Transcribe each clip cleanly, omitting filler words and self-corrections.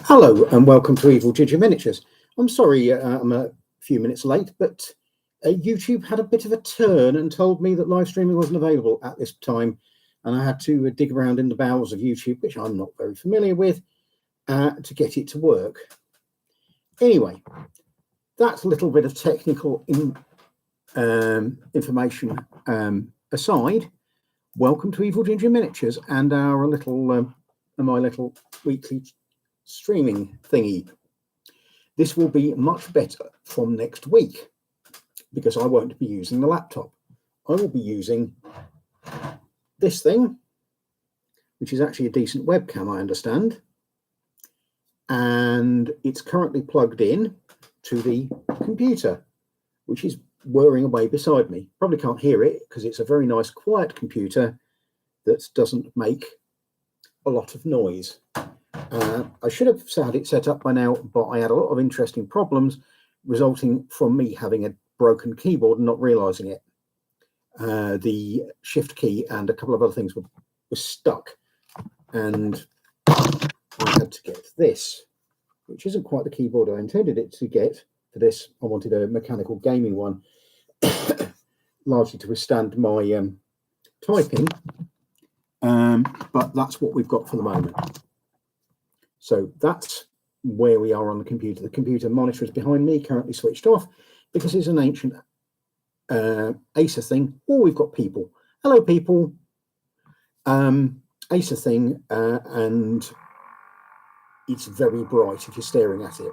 Hello and welcome to Evilginger Miniatures. I'm sorry I'm a few minutes late, but YouTube had a bit of a turn and told me that live streaming wasn't available at this time, and I had to dig around in the bowels of YouTube, which I'm not very familiar with, to get it to work. Anyway, that's a little bit of technical information aside. Welcome to Evilginger Miniatures and our little my little weekly streaming thingy. This will be much better from next week because I won't be using the laptop. I will be using this thing, which is actually a decent webcam, I understand, and it's currently plugged in to the computer, which is whirring away beside me. Probably can't hear it because it's a very nice quiet computer that doesn't make a lot of noise. I should have had it set up by now, but I had a lot of interesting problems resulting from me having a broken keyboard and not realizing it. The shift key and a couple of other things were stuck, and I had to get this, which isn't quite the keyboard I intended it to get for this. I wanted a mechanical gaming one, largely to withstand my typing, but that's what we've got for the moment. So that's where we are on the computer. The computer monitor is behind me, currently switched off, because it's an ancient Acer thing. Oh, we've got people. Hello, people. Acer thing, and it's very bright if you're staring at it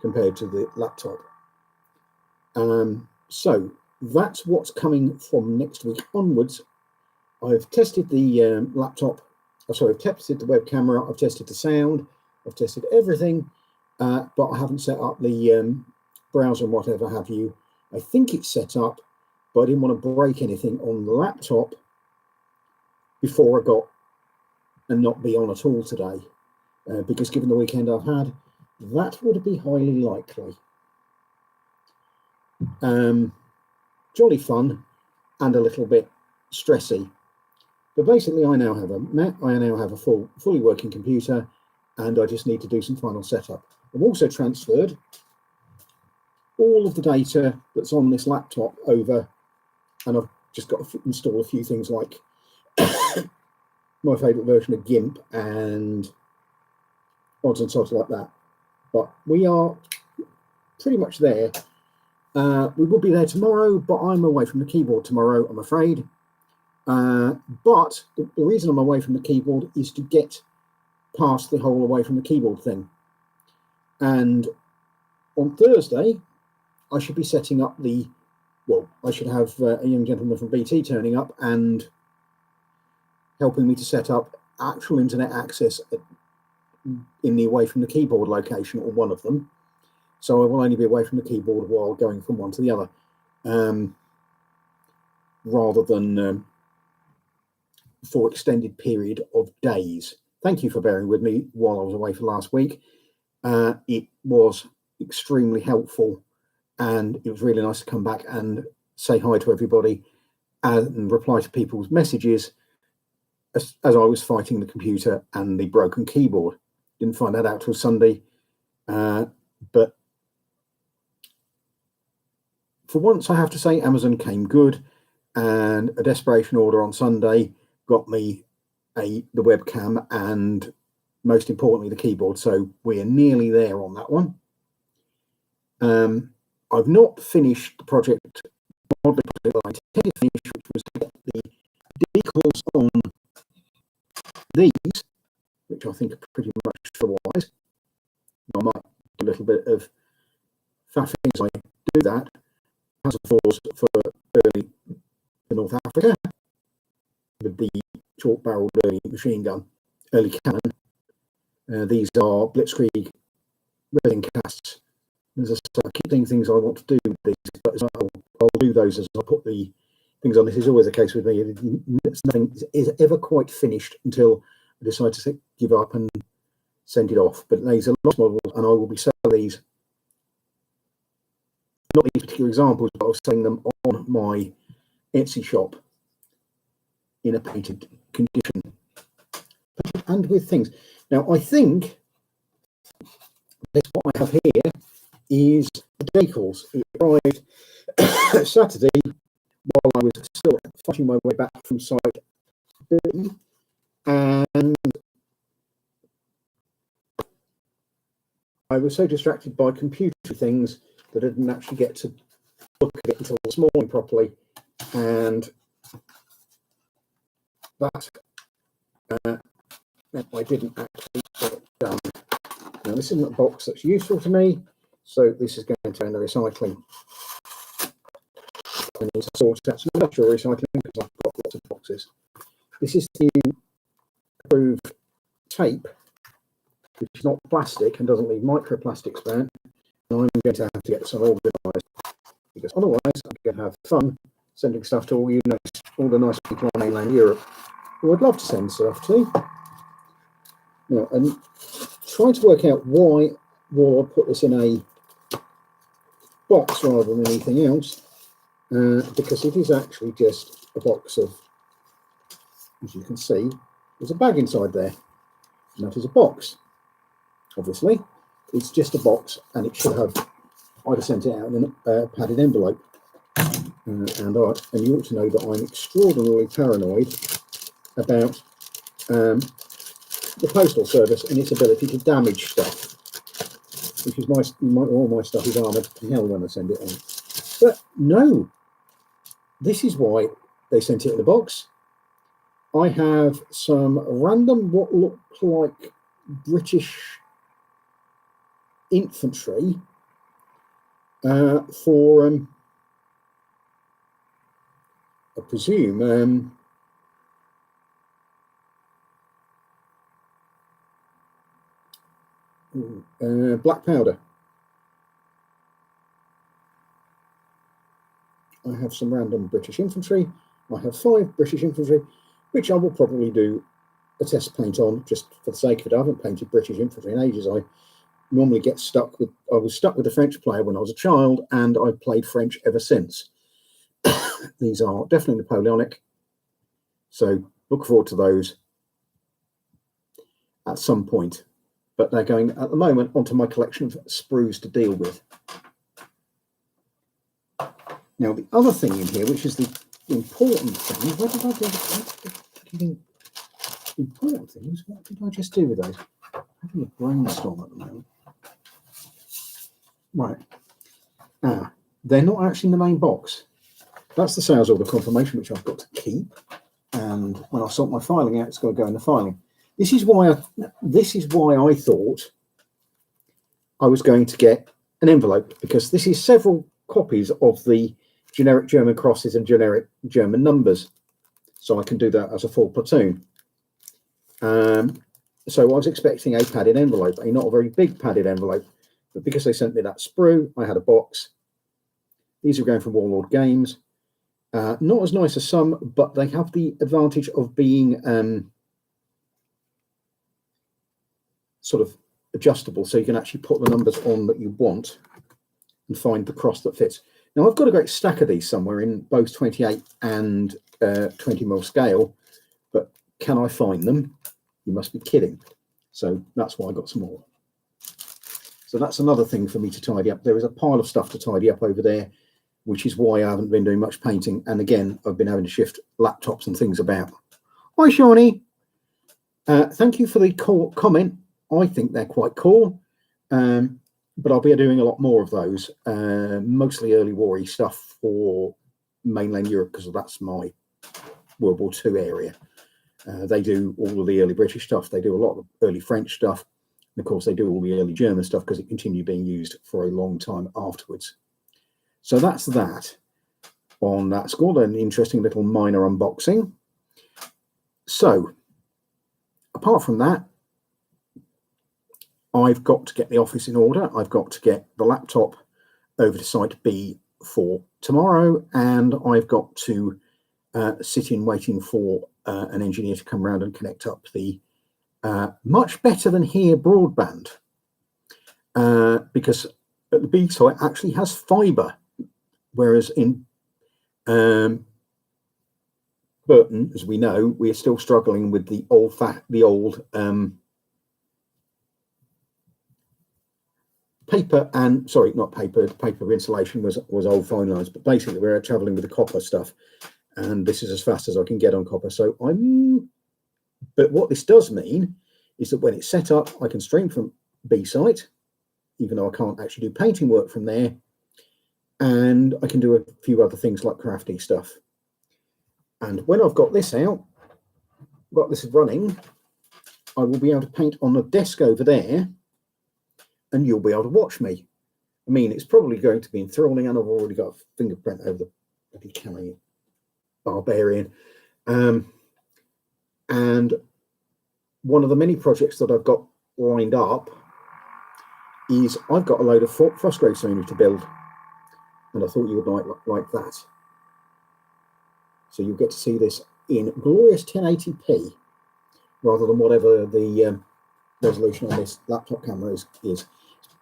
compared to the laptop. So that's what's coming from next week onwards. I've tested the laptop. Oh, sorry, I've tested the web camera. I've tested the sound. I've tested everything, but I haven't set up the browser and whatever have you. I think it's set up, but I didn't want to break anything on the laptop before I got and not be on at all today, because given the weekend I've had, that would be highly likely. Jolly fun and a little bit stressy, but basically I now have a fully working computer, and I just need to do some final setup. I've also transferred all of the data that's on this laptop over, and I've just got to install a few things like my favourite version of GIMP and odds and sods like that. But we are pretty much there. We will be there tomorrow, but I'm away from the keyboard tomorrow, I'm afraid. But the reason I'm away from the keyboard is to get past the whole away from the keyboard thing. And on Thursday, I should be setting up I should have a young gentleman from BT turning up and helping me to set up actual internet access in the away from the keyboard location, or one of them. So I will only be away from the keyboard while going from one to the other, rather than for extended period of days. Thank you for bearing with me while I was away for last week. It was extremely helpful, and it was really nice to come back and say hi to everybody and reply to people's messages as I was fighting the computer and the broken keyboard. Didn't find that out till Sunday, but for once I have to say Amazon came good, and a desperation order on Sunday got me the webcam and, most importantly, the keyboard. So we're nearly there on that one. I've not finished the project I intended to finish, which was to get the decals on these, which I think are pretty much otherwise. I might do a little bit of faffing as I do that. As a force for early North Africa with the short-barreled early machine gun, early cannon. These are blitzkrieg resin casts. As I say, I keep doing things I want to do with these, but I'll do those as I put the things on. This is always the case with me. Nothing is ever quite finished until I decide to give up and send it off. But these are lost models, and I will be selling these. Not these particular examples, but I was selling them on my Etsy shop in a painted condition and with things. Now, I think This, what I have here is the decals. It arrived Saturday while I was still fighting my way back from site B, and I was so distracted by computer things that I didn't actually get to look at it until this morning properly, and that meant I didn't actually get it done. Now, this isn't a box that's useful to me, so this is going to end the recycling. I need to sort out some industrial recycling because I've got lots of boxes. This is the approved tape, which is not plastic and doesn't leave microplastics about, and I'm going to have to get some organised, because otherwise I'm going to have fun sending stuff to all the nice people on mainland Europe who I'd love to send stuff to. Now, and trying to work out why I put this in a box rather than anything else, because it is actually just a box of, as you can see, there's a bag inside there, and that is a box. Obviously, it's just a box, and it should have, I'd have sent it out in a padded envelope. And you ought to know that I'm extraordinarily paranoid about the postal service and its ability to damage stuff, which is all my stuff is armoured to hell when I send it on. But no, this is why they sent it in a box. I have some random what look like British infantry for I presume black powder. I have some random British infantry. I have 5 British infantry, which I will probably do a test paint on just for the sake of it. I haven't painted British infantry in ages. I normally get stuck with, I was stuck with the French player when I was a child, and I've played French ever since. These are definitely Napoleonic, so look forward to those at some point. But they're going at the moment onto my collection of sprues to deal with. Now, the other thing in here, which is the important thing, what did I do? Important things, what did I just do with those? I'm having a brainstorm at the moment. Right. They're not actually in the main box. That's the sales order confirmation, which I've got to keep. And when I sort my filing out, it's got to go in the filing. This is why I thought I was going to get an envelope, because this is several copies of the generic German crosses and generic German numbers, so I can do that as a full platoon. So I was expecting a padded envelope, not a very big padded envelope, but because they sent me that sprue, I had a box. These are going from Warlord Games. Not as nice as some, but they have the advantage of being sort of adjustable, so you can actually put the numbers on that you want and find the cross that fits. Now, I've got a great stack of these somewhere in both 28 and 20mm scale, but can I find them? You must be kidding. So that's why I got some more. So that's another thing for me to tidy up. There is a pile of stuff to tidy up over there, which is why I haven't been doing much painting. And again, I've been having to shift laptops and things about. Hi, Shawnee. Thank you for the comment. I think they're quite cool, but I'll be doing a lot more of those, mostly early war-y stuff for mainland Europe, because that's my World War II area. They do all of the early British stuff. They do a lot of early French stuff. And of course, they do all the early German stuff because it continued being used for a long time afterwards. So that's that on that score. An interesting little minor unboxing. So apart from that, I've got to get the office in order. I've got to get the laptop over to site B for tomorrow, and I've got to sit in waiting for an engineer to come around and connect up the much better than here broadband, because at the B site actually has fibre, whereas in Burton, as we know, we are still struggling with the old paper and, sorry, not paper, paper insulation was old fine lines, but basically we're traveling with the copper stuff, and this is as fast as I can get on copper. So but what this does mean is that when it's set up, I can stream from B site, even though I can't actually do painting work from there, and I can do a few other things like crafty stuff. And when I've got this out, got this running, I will be able to paint on the desk over there, and you'll be able to watch me. I mean, it's probably going to be enthralling, and I've already got a fingerprint over the bloody camera, barbarian. And one of the many projects that I've got lined up is I've got a load of Frostgrave scenery to build, and I thought you would like that. So you'll get to see this in glorious 1080p rather than whatever the resolution on this laptop camera is. It's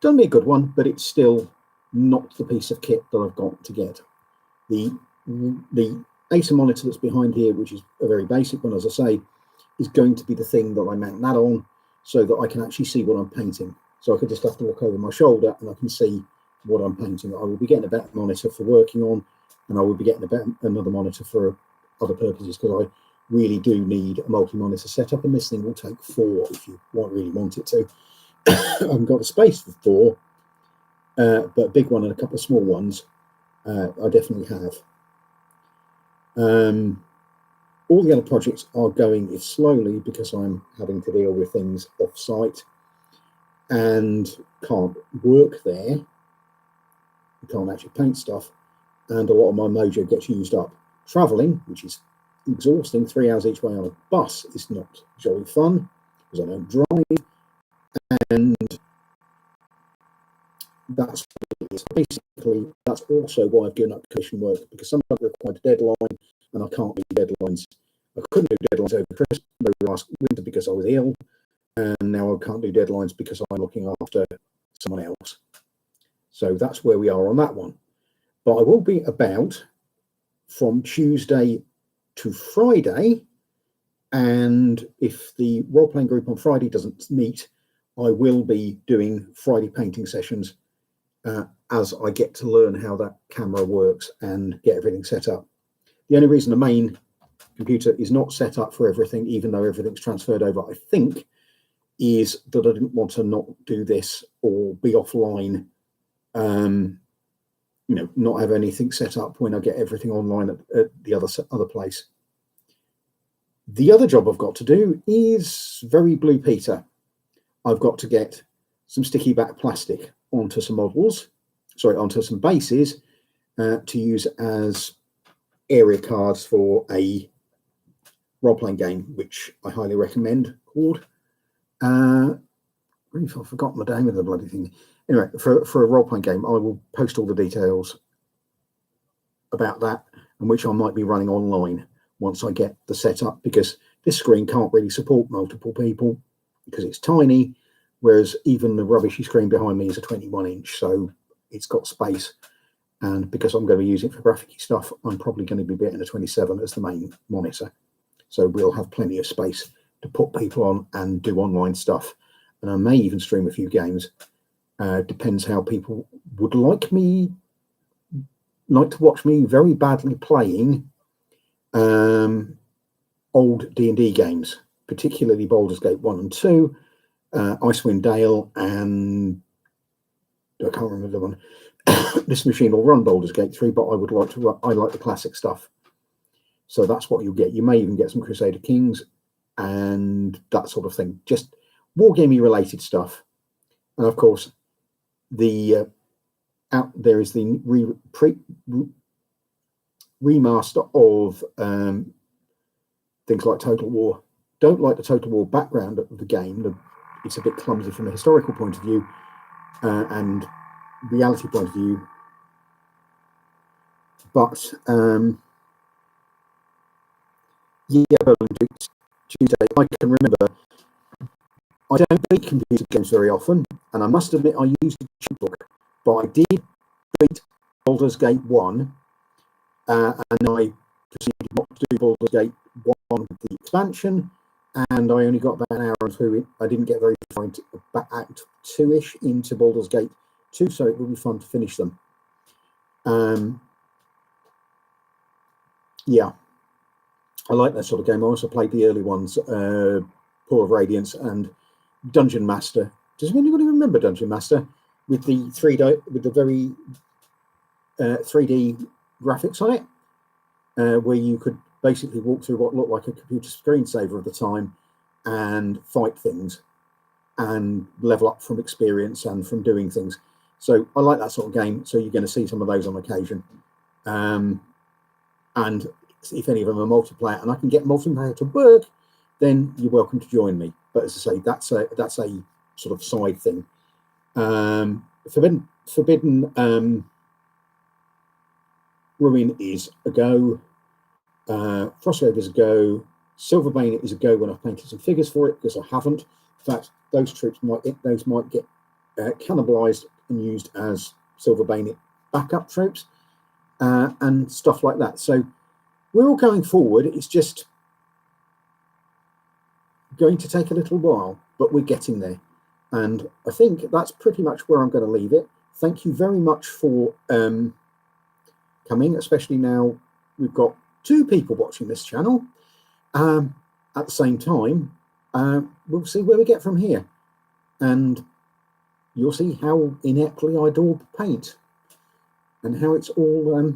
done me a good one, but it's still not the piece of kit that I've got to get. The Acer monitor that's behind here, which is a very basic one, as I say, is going to be the thing that I mount that on so that I can actually see what I'm painting. So I could just have to look over my shoulder and I can see what I'm painting. I will be getting a better monitor for working on, and I will be getting another monitor for other purposes, because I really do need a multi-monitor setup, and this thing will take 4 if you really want it to. I haven't got the space for 4, but a big one and a couple of small ones I definitely have. All the other projects are going slowly because I'm having to deal with things off-site and can't work there. You can't actually paint stuff, and a lot of my mojo gets used up traveling, which is exhausting. 3 hours each way on a bus is not jolly fun because I don't drive, and that's basically, that's also why I've given up commission work, because sometimes I required a deadline and I can't meet deadlines. I couldn't do deadlines over Christmas, last winter, because I was ill, and now I can't do deadlines because I'm looking after someone else. So that's where we are on that one. But I will be about from Tuesday to Friday, and if the role-playing group on Friday doesn't meet, I will be doing Friday painting sessions as I get to learn how that camera works and get everything set up. The only reason the main computer is not set up for everything, even though everything's transferred over, I think, is that I didn't want to not do this or be offline, not have anything set up when I get everything online at the other place. The other job I've got to do is very Blue Peter. I've got to get some sticky back plastic onto some models, onto some bases to use as area cards for a role-playing game, which I highly recommend, called I've forgotten the name of the bloody thing. Anyway, for a role-playing game, I will post all the details about that, and which I might be running online once I get the setup, because this screen can't really support multiple people because it's tiny, whereas even the rubbishy screen behind me is a 21-inch, so it's got space. And because I'm going to be using it for graphic stuff, I'm probably going to be getting a 27 as the main monitor. So we'll have plenty of space to put people on and do online stuff. And I may even stream a few games. Depends how people would like to watch me very badly playing old D&D games, particularly Baldur's Gate 1 and 2, Icewind Dale, and I can't remember the one. This machine will run Baldur's Gate 3, but I would like to run, I like the classic stuff. So that's what you'll get. You may even get some Crusader Kings and that sort of thing. Just wargaming related stuff. And of course, there is the remaster of things like Total War. Don't like the Total War background of the game. It's a bit clumsy from a historical point of view and reality point of view. But Tuesday, I can remember, I don't beat computer games very often, and I must admit I used a checkbook, but I did beat Baldur's Gate 1, and I proceeded not to do Baldur's Gate 1 with the expansion, and I only got about an hour through it. I didn't get very far into Act 2-ish into Baldur's Gate too, so it will be fun to finish them. Yeah, I like that sort of game. I also played the early ones, Pool of Radiance and Dungeon Master. Does anybody remember Dungeon Master with the 3D, with the very 3D graphics on it, where you could basically walk through what looked like a computer screensaver at the time and fight things and level up from experience and from doing things. So I like that sort of game. So you're going to see some of those on occasion. And if any of them are multiplayer and I can get multiplayer to work, then you're welcome to join me. But as I say, that's a sort of side thing. Forbidden Ruin is a go. Frostgrave is a go. Silverbane is a go when I've painted some figures for it, because I haven't. In fact, those troops might get cannibalized and used as Silverbane backup troops and stuff like that. So we're all going forward. It's just going to take a little while, but we're getting there. And I think that's pretty much where I'm going to leave it. Thank you very much for coming, especially now we've got 2 people watching this channel at the same time. We'll see where we get from here, and you'll see how ineptly I daub paint and how it's all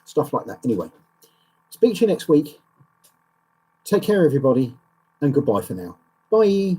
stuff like that. Anyway, speak to you next week. Take care, everybody, and goodbye for now. Bye.